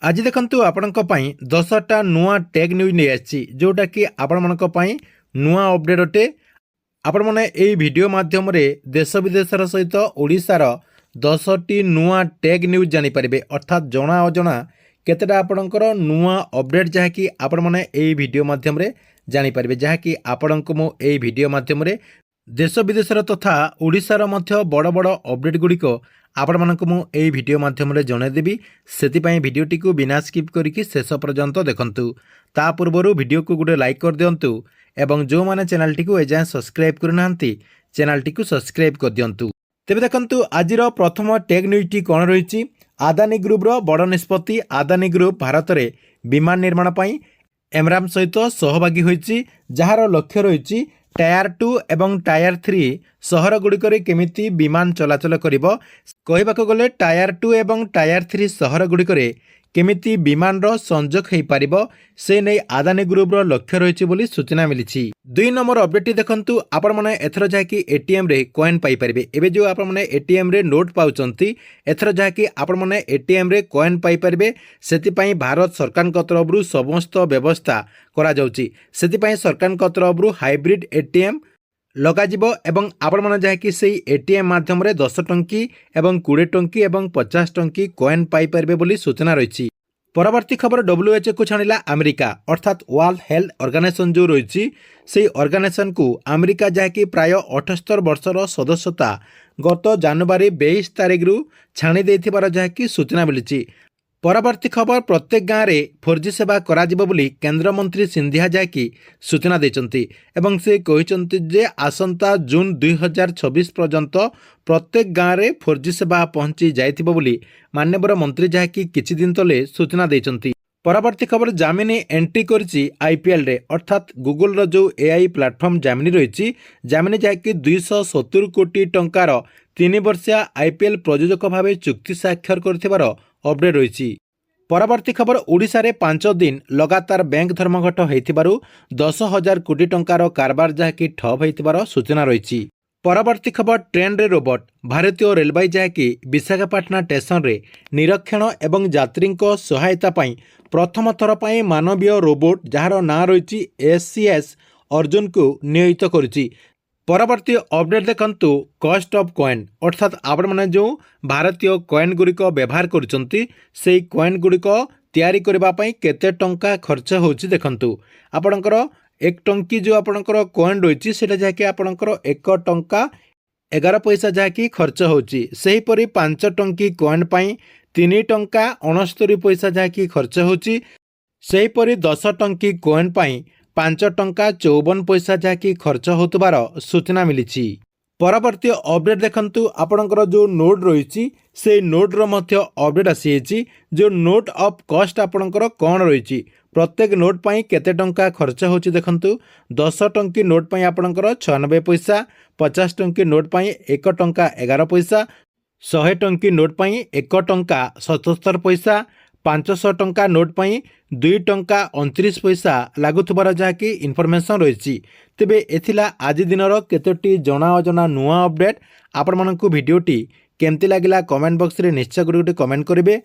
आज देखंतु आपणक पई 10टा नुआ टेक न्यूज नहीं आछि जोटा कि आपण मनक पई नुआ अपडेट अटे। आपण माने एई वीडियो माध्यम रे देश विदेशर सहित ओडिशार 10टी नुआ टेक न्यूज जानि परिबे, अर्थात जना अजना केतेटा आपणकर नुआ अपडेट जहा कि आपण माने एई वीडियो माध्यम रे जानि परिबे, जहा कि आपणक मो एई वीडियो माध्यम रे देश विदेशर तथा ओडिशार मध्य बड़ बड़ अपडेट गुड़िक आपण मानक मु एई वीडियो माध्यम रे जणैदेबी। सेतिपई वीडियोटी को बिना स्किप करिकि शेष पर्यंत देखंतु। ता पूर्वरु वीडियो को गुटे लाइक कर दियंतु एवं जो माने चैनल टी को एजाय सब्सक्राइब करनांती चैनल टी को सब्सक्राइब कर दियंतु। तेबे देखंतु आजिर प्रथम टेक न्यूज टी कोन रहिछि। आदानी ग्रुप रो बड़ निष्पत्ति। आदानी ग्रुप भारत रे विमान निर्माण पई एमराम सहित सहभागी होइछि, जहार लक्ष्य रहिछि टायर 2 एवं टायर 3 सहर गुड़िक केमिति विमान चलाचल करिबो। कहबाक गले टायर 2 एवं टायर 3 सहर गुड़िक केमिति विमान रो संजोग हेई पारिबो, से नै आदानी ग्रुप रो लक्ष्य रहिछि बोली सूचना मिलिछि। 2 नंबर अपडेट देखंतु। आपण माने एथर जा कि एटीएम रे कॉइन पाई परिबे। एबे जो आपण माने एटीएम रे नोट पाउचंती, एथर जा कि आपण माने एटीएम रे कॉइन पाई परिबे। सेति पई भारत सरकार क तरफ रु समस्त व्यवस्था करा जाउची। सेति पई सरकार क तरफ रु हाइब्रिड एटीएम लगा जिवो एवं आपण माने जा कि सेई एटीएम माध्यम रे 10 टंकी एवं 20 टंकी एवं 50 टंकी कॉइन पाई परिबे बोली सूचना रहिछि। परवर्ती खबर WHO को छाणिला अमेरिका, अर्थात वर्ल्ड हेल्थ ऑर्गेनाइजेशन जो रही से ऑर्गेनाइजेशन को अमेरिका जहाँकि प्राय 78 वर्षर सदस्यता गत जनवरी 22 तारिख रु छाणी देथिबार जहाँकि सूचना मिली। परवर्ती खबर प्रत्येक गाँव में 4G सेवा कराजिबो बोली केंद्र मंत्री सिंधिया जहाँकि सूचना देचंती एवं से कहिसंती जे आसंता जून 2026 पर्यंत प्रत्येक गाँव में 4G सेवा पहुंची जाइथिबो बोली माननीय मंत्री जहाँकि किछि दिन तले सूचना देचंती। परवर्ती खबर जामिनी एंट्री करछि आईपीएल रे, अर्थात गूगल रो जो एआई प्लेटफॉर्म जामिनी रही। जामिनी जहाँकि 270 कोटी टंकार 3 वर्षिया आईपीएल प्रयोजक भाव चुक्ति स्वाक्षर करथिबार अपडेट रही। परवर्ती खबर ओडिशा रे 5 दिन लगातार बैंक धर्मघट होइथिबारु 10,000 कोटी टंकार कारबार जहाँकि ठप होइथिबार सूचना रही। परवर्ती खबर ट्रेन रे रोबोट। भारतीय रेलवे जहाँकि विशाखापाटना स्टेशन रे निरीक्षण एवं यात्री सहायता पाई प्रथम थर पाई मानवीय रोबोट जार ना रही SCS अर्जुन को नियोजित करुछि। परवर्ती अपडेट देखंतु कॉस्ट ऑफ कॉइन, अर्थात आपण माने जो भारतीय कॉइन गुड़िक व्यवहार करुचंती से कॉइन गुड़िक तैयारी करबा पई केते टंका खर्च होउछि देखंतु। आपणकर 1 टंकी जो आपणकर कॉइन रही सेटा जहाँकि आपणकर 1 टंका 11 पैसा जहाँकि खर्च होउछि। सेही परि 5 टंकी कॉइन पई 3 टंका 69 पैसा जहाँकि खर्च होउछि। सेही परि 10 टंकी कॉइन पई 5 टंका 54 पैसा जहाँकि खर्च होतबार सूचना मिली। परवर्ती अपडेट देखंतु। आपणकर जो नोट रही से नोट रो मध्य अपडेट आसी। जो नोट ऑफ कॉस्ट आपणकर कौन रही, प्रत्येक नोट पई केते टंका खर्च होची देखंतु। 10 टंकी नोट पई आपणकर 96 पैसा, 50 टंकी नोट पई 1 टंका 11 पैसा, 100 टंकी नोट पई 1 टंका 77 पैसा, 500 टंका नोट पई 2 टंका 29 पैसा लागुथबार जहाँकि इनफॉरमेशन रही। तेबे एथिला आज दिनर केतोटी जना अजना नुआ अपडेट। आपण मानकु वीडियोटी केमती लागिला कमेंट बॉक्स रे निश्चय गुटे कमेंट करिवे